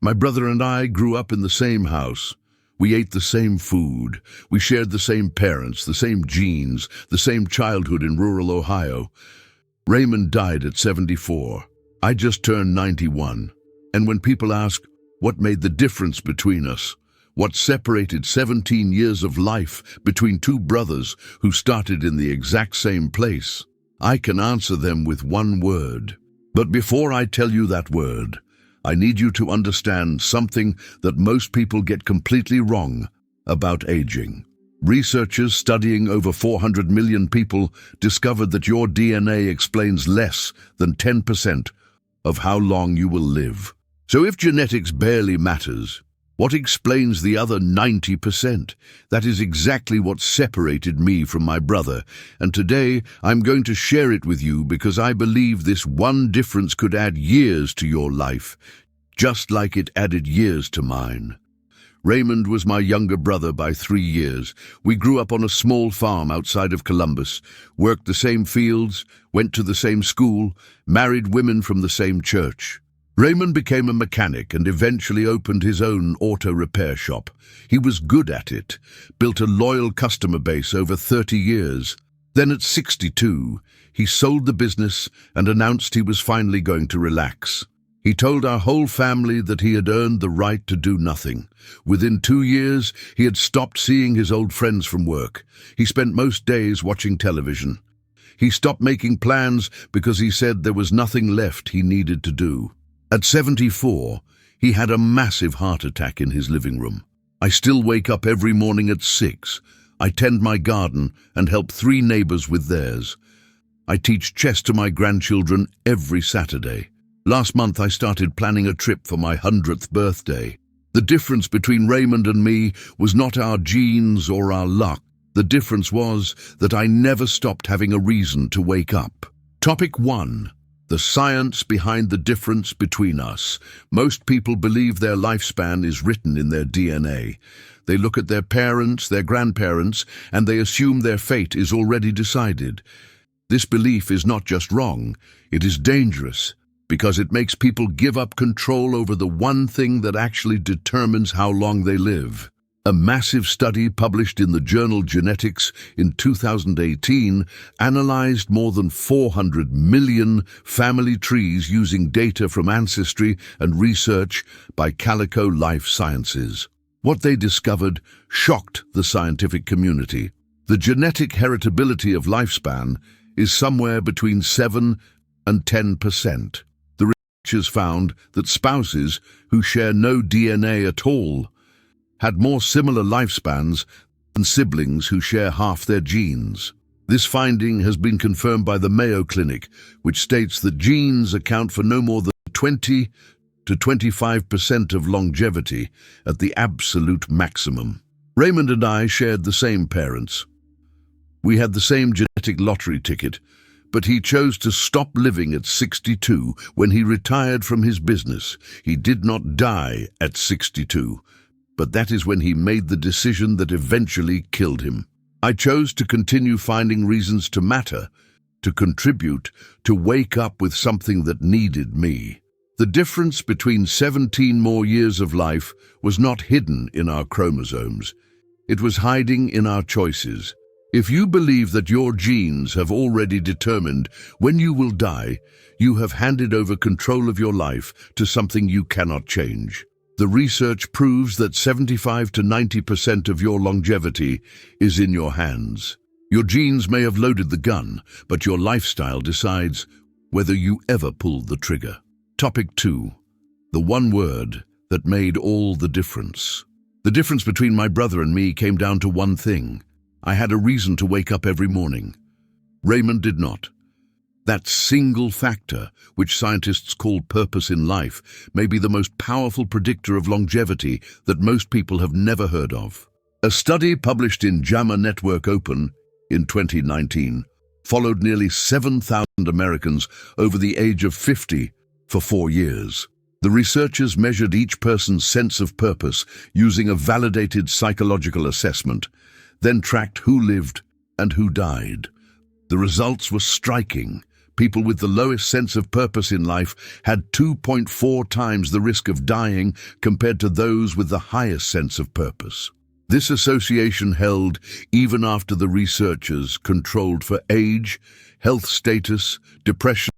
My brother and I grew up in the same house. We ate the same food. We shared the same parents, the same genes, the same childhood in rural Ohio. Raymond died at 74. I just turned 91. And when people ask what made the difference between us, what separated 17 years of life between two brothers who started in the exact same place, I can answer them with one word. But before I tell you that word, I need you to understand something that most people get completely wrong about aging. Researchers studying over 400 million people discovered that your DNA explains less than 10% of how long you will live. So if genetics barely matters, what explains the other 90%? That is exactly what separated me from my brother, and today I'm going to share it with you because I believe this one difference could add years to your life, just like it added years to mine. Raymond was my younger brother by 3 years. We grew up on a small farm outside of Columbus, worked the same fields, went to the same school, married women from the same church. Raymond became a mechanic and eventually opened his own auto repair shop. He was good at it, built a loyal customer base over 30 years. Then at 62, he sold the business and announced he was finally going to relax. He told our whole family that he had earned the right to do nothing. Within 2 years, he had stopped seeing his old friends from work. He spent most days watching television. He stopped making plans because he said there was nothing left he needed to do. At 74, he had a massive heart attack in his living room. I still wake up every morning at 6. I tend my garden and help 3 neighbors with theirs. I teach chess to my grandchildren every Saturday. Last month I started planning a trip for my 100th birthday. The difference between Raymond and me was not our genes or our luck. The difference was that I never stopped having a reason to wake up. Topic 1. The science behind the difference between us. Most people believe their lifespan is written in their DNA. They look at their parents, their grandparents, and they assume their fate is already decided. This belief is not just wrong, it is dangerous, because it makes people give up control over the one thing that actually determines how long they live. A massive study published in the journal Genetics in 2018 analyzed more than 400 million family trees using data from Ancestry and research by Calico Life Sciences. What they discovered shocked the scientific community. The genetic heritability of lifespan is somewhere between 7 and 10%. The researchers found that spouses who share no DNA at all had more similar lifespans than siblings who share half their genes. This finding has been confirmed by the Mayo Clinic, which states that genes account for no more than 20 to 25% of longevity at the absolute maximum. Raymond and I shared the same parents. We had the same genetic lottery ticket, but he chose to stop living at 62 when he retired from his business. He did not die at 62. But that is when he made the decision that eventually killed him. I chose to continue finding reasons to matter, to contribute, to wake up with something that needed me. The difference between 17 more years of life was not hidden in our chromosomes. It was hiding in our choices. If you believe that your genes have already determined when you will die, you have handed over control of your life to something you cannot change. The research proves that 75 to 90% of your longevity is in your hands. Your genes may have loaded the gun, but your lifestyle decides whether you ever pull the trigger. Topic 2. The one word that made all the difference. The difference between my brother and me came down to one thing. I had a reason to wake up every morning. Raymond did not. That single factor, which scientists call purpose in life, may be the most powerful predictor of longevity that most people have never heard of. A study published in JAMA Network Open in 2019 followed nearly 7,000 Americans over the age of 50 for 4 years. The researchers measured each person's sense of purpose using a validated psychological assessment, then tracked who lived and who died. The results were striking. People with the lowest sense of purpose in life had 2.4 times the risk of dying compared to those with the highest sense of purpose. This association held even after the researchers controlled for age, health status, depression,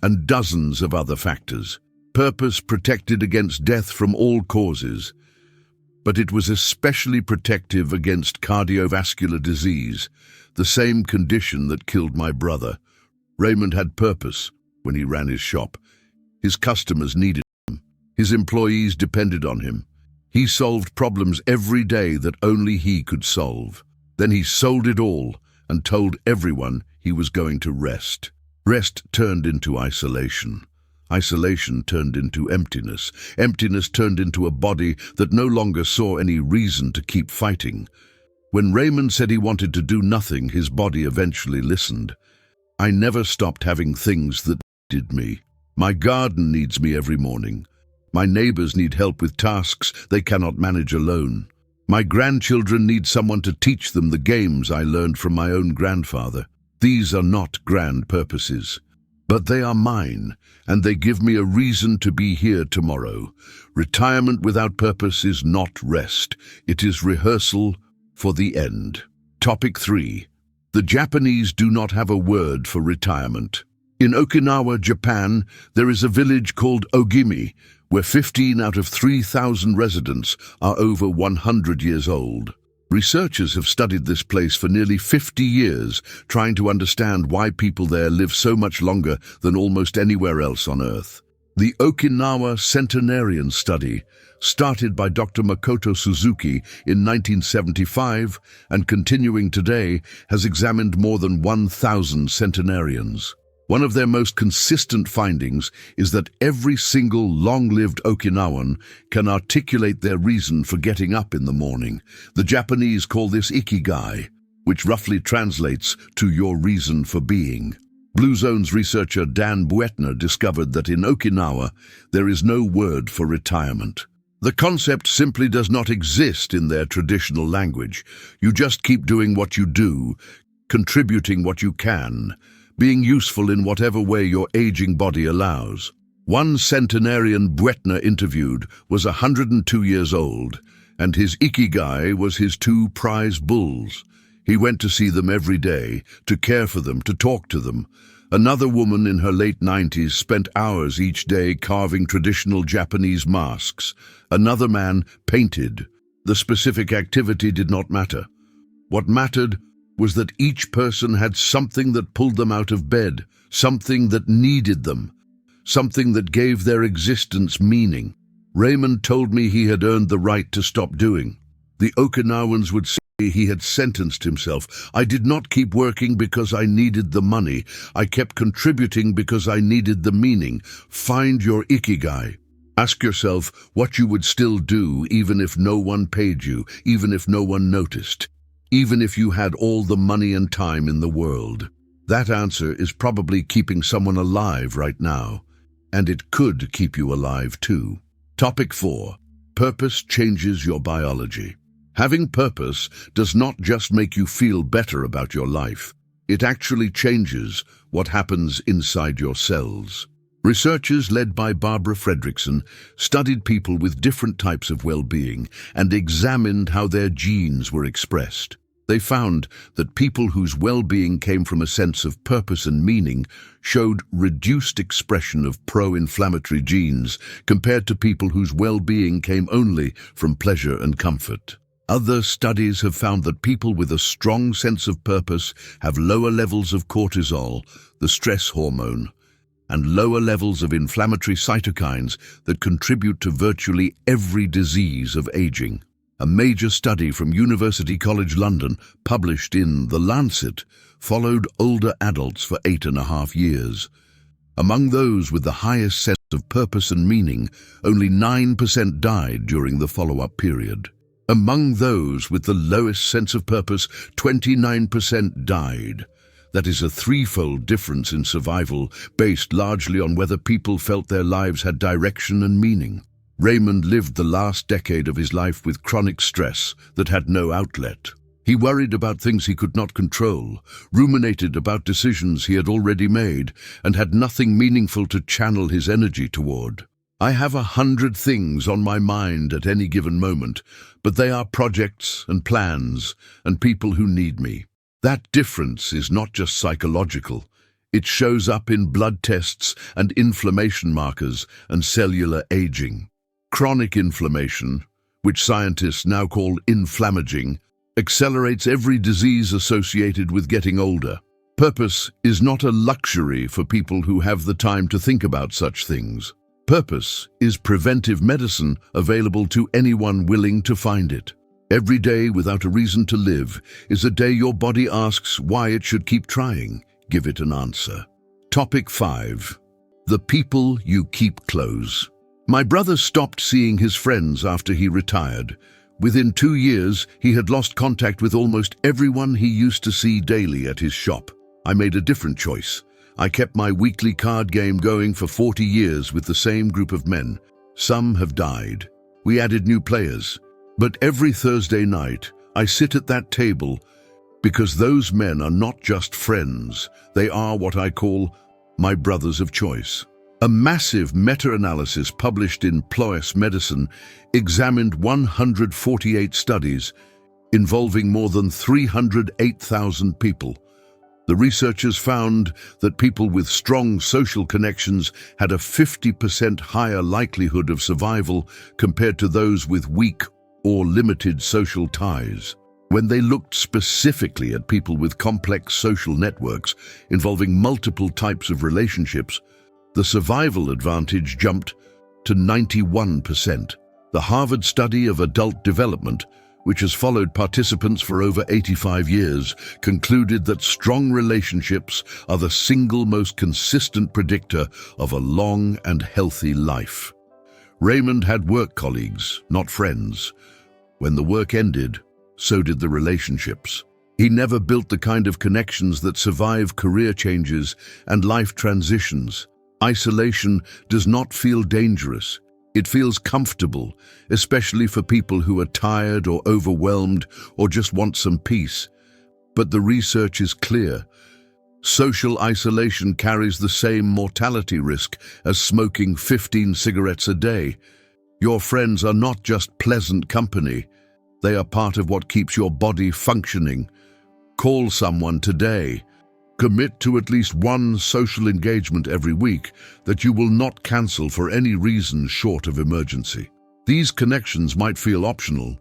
and dozens of other factors. Purpose protected against death from all causes, but it was especially protective against cardiovascular disease, the same condition that killed my brother. Raymond had purpose when he ran his shop. His customers needed him. His employees depended on him. He solved problems every day that only he could solve. Then he sold it all and told everyone he was going to rest. Rest turned into isolation. Isolation turned into emptiness. Emptiness turned into a body that no longer saw any reason to keep fighting. When Raymond said he wanted to do nothing, his body eventually listened. I never stopped having things that needed me. My garden needs me every morning. My neighbors need help with tasks they cannot manage alone. My grandchildren need someone to teach them the games I learned from my own grandfather. These are not grand purposes, but they are mine, and they give me a reason to be here tomorrow. Retirement without purpose is not rest. It is rehearsal for the end. Topic 3. The Japanese do not have a word for retirement. In Okinawa, Japan, there is a village called Ogimi, where 15 out of 3,000 residents are over 100 years old. Researchers have studied this place for nearly 50 years, trying to understand why people there live so much longer than almost anywhere else on Earth. The Okinawa Centenarian study, started by Dr. Makoto Suzuki in 1975 and continuing today, has examined more than 1,000 centenarians. One of their most consistent findings is that every single long-lived Okinawan can articulate their reason for getting up in the morning. The Japanese call this ikigai, which roughly translates to your reason for being. Blue Zone's researcher Dan Buettner discovered that in Okinawa there is no word for retirement. The concept simply does not exist in their traditional language. You just keep doing what you do, contributing what you can, being useful in whatever way your aging body allows. One centenarian Buettner interviewed was 102 years old, and his ikigai was his 2 prize bulls. He went to see them every day, to care for them, to talk to them. Another woman in her late 90s spent hours each day carving traditional Japanese masks. Another man painted. The specific activity did not matter. What mattered was that each person had something that pulled them out of bed, something that needed them, something that gave their existence meaning. Raymond told me he had earned the right to stop doing. The Okinawans would say he had sentenced himself. I did not keep working because I needed the money. I kept contributing because I needed the meaning. Find your ikigai. Ask yourself what you would still do even if no one paid you, even if no one noticed, even if you had all the money and time in the world. That answer is probably keeping someone alive right now, and it could keep you alive too. Topic 4. Purpose changes your biology. Having purpose does not just make you feel better about your life. It actually changes what happens inside your cells. Researchers led by Barbara Fredrickson studied people with different types of well-being and examined how their genes were expressed. They found that people whose well-being came from a sense of purpose and meaning showed reduced expression of pro-inflammatory genes compared to people whose well-being came only from pleasure and comfort. Other studies have found that people with a strong sense of purpose have lower levels of cortisol, the stress hormone, and lower levels of inflammatory cytokines that contribute to virtually every disease of aging. A major study from University College London, published in The Lancet, followed older adults for 8.5 years. Among those with the highest sense of purpose and meaning, only 9% died during the follow-up period. Among those with the lowest sense of purpose, 29% died. That is a threefold difference in survival, based largely on whether people felt their lives had direction and meaning. Raymond lived the last decade of his life with chronic stress that had no outlet. He worried about things he could not control, ruminated about decisions he had already made, and had nothing meaningful to channel his energy toward. I have 100 things on my mind at any given moment, but they are projects and plans and people who need me. That difference is not just psychological. It shows up in blood tests and inflammation markers and cellular aging. Chronic inflammation, which scientists now call inflammaging, accelerates every disease associated with getting older. Purpose is not a luxury for people who have the time to think about such things. Purpose is preventive medicine available to anyone willing to find it. Every day without a reason to live is a day your body asks why it should keep trying. Give it an answer. Topic 5. The people you keep close. My brother stopped seeing his friends after he retired. Within 2 years, he had lost contact with almost everyone he used to see daily at his shop. I made a different choice. I kept my weekly card game going for 40 years with the same group of men. Some have died. We added new players. But every Thursday night, I sit at that table because those men are not just friends. They are what I call my brothers of choice. A massive meta-analysis published in PLOS Medicine examined 148 studies involving more than 308,000 people. The researchers found that people with strong social connections had a 50% higher likelihood of survival compared to those with weak or limited social ties. When they looked specifically at people with complex social networks involving multiple types of relationships, the survival advantage jumped to 91%. The Harvard study of adult development, which has followed participants for over 85 years, concluded that strong relationships are the single most consistent predictor of a long and healthy life. Raymond had work colleagues, not friends. When the work ended, so did the relationships. He never built the kind of connections that survive career changes and life transitions. Isolation does not feel dangerous. It feels comfortable, especially for people who are tired or overwhelmed or just want some peace. But the research is clear. Social isolation carries the same mortality risk as smoking 15 cigarettes a day. Your friends are not just pleasant company. They are part of what keeps your body functioning. Call someone today. Commit to at least one social engagement every week that you will not cancel for any reason short of emergency. These connections might feel optional,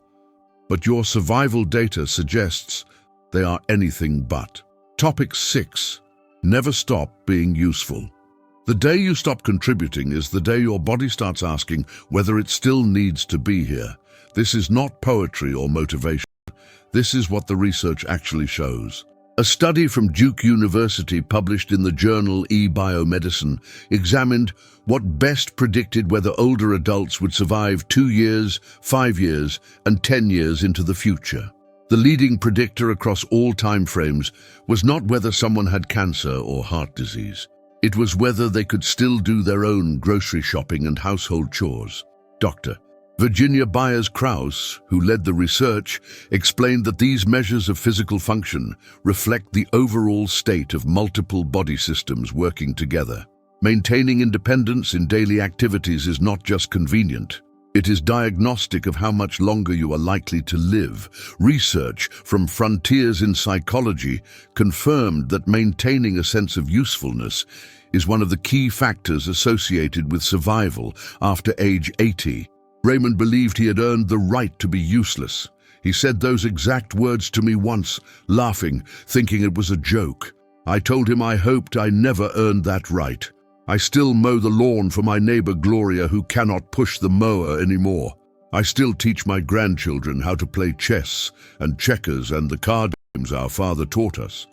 but your survival data suggests they are anything but. Topic 6. Never stop being useful. The day you stop contributing is the day your body starts asking whether it still needs to be here. This is not poetry or motivation. This is what the research actually shows. A study from Duke University published in the journal eBiomedicine examined what best predicted whether older adults would survive 2 years, 5 years, and 10 years into the future. The leading predictor across all time frames was not whether someone had cancer or heart disease. It was whether they could still do their own grocery shopping and household chores. Dr. Virginia Byers-Krause, who led the research, explained that these measures of physical function reflect the overall state of multiple body systems working together. Maintaining independence in daily activities is not just convenient. It is diagnostic of how much longer you are likely to live. Research from Frontiers in Psychology confirmed that maintaining a sense of usefulness is one of the key factors associated with survival after age 80. Raymond believed he had earned the right to be useless. He said those exact words to me once, laughing, thinking it was a joke. I told him I hoped I never earned that right. I still mow the lawn for my neighbor Gloria, who cannot push the mower anymore. I still teach my grandchildren how to play chess and checkers and the card games our father taught us.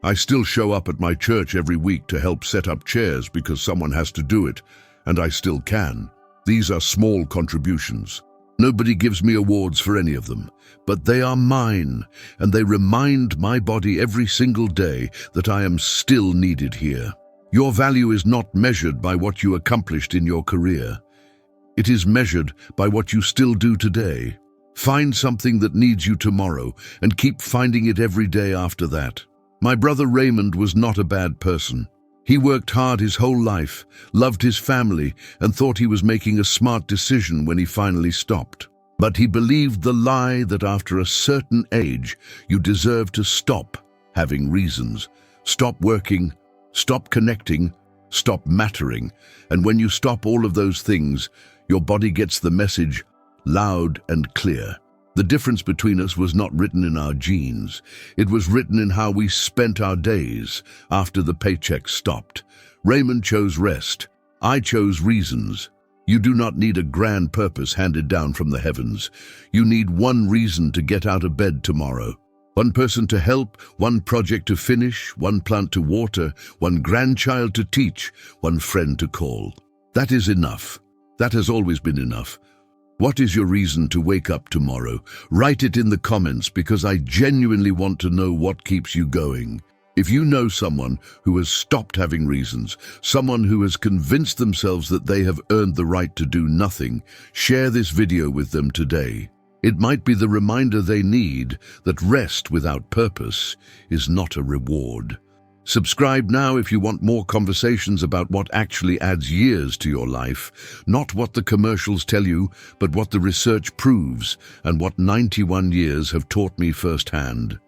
I still show up at my church every week to help set up chairs because someone has to do it, and I still can. These are small contributions. Nobody gives me awards for any of them, but they are mine, and they remind my body every single day that I am still needed here. Your value is not measured by what you accomplished in your career. It is measured by what you still do today. Find something that needs you tomorrow and keep finding it every day after that. My brother Raymond was not a bad person. He worked hard his whole life, loved his family, and thought he was making a smart decision when he finally stopped. But he believed the lie that after a certain age, you deserve to stop having reasons, stop working, stop connecting, stop mattering. And when you stop all of those things, your body gets the message loud and clear. The difference between us was not written in our genes. It was written in how we spent our days after the paycheck stopped. Raymond chose rest. I chose reasons. You do not need a grand purpose handed down from the heavens. You need one reason to get out of bed tomorrow. One person to help, one project to finish, one plant to water, one grandchild to teach, one friend to call. That is enough. That has always been enough. What is your reason to wake up tomorrow? Write it in the comments because I genuinely want to know what keeps you going. If you know someone who has stopped having reasons, someone who has convinced themselves that they have earned the right to do nothing, share this video with them today. It might be the reminder they need that rest without purpose is not a reward. Subscribe now if you want more conversations about what actually adds years to your life, not what the commercials tell you, but what the research proves and what 91 years have taught me firsthand.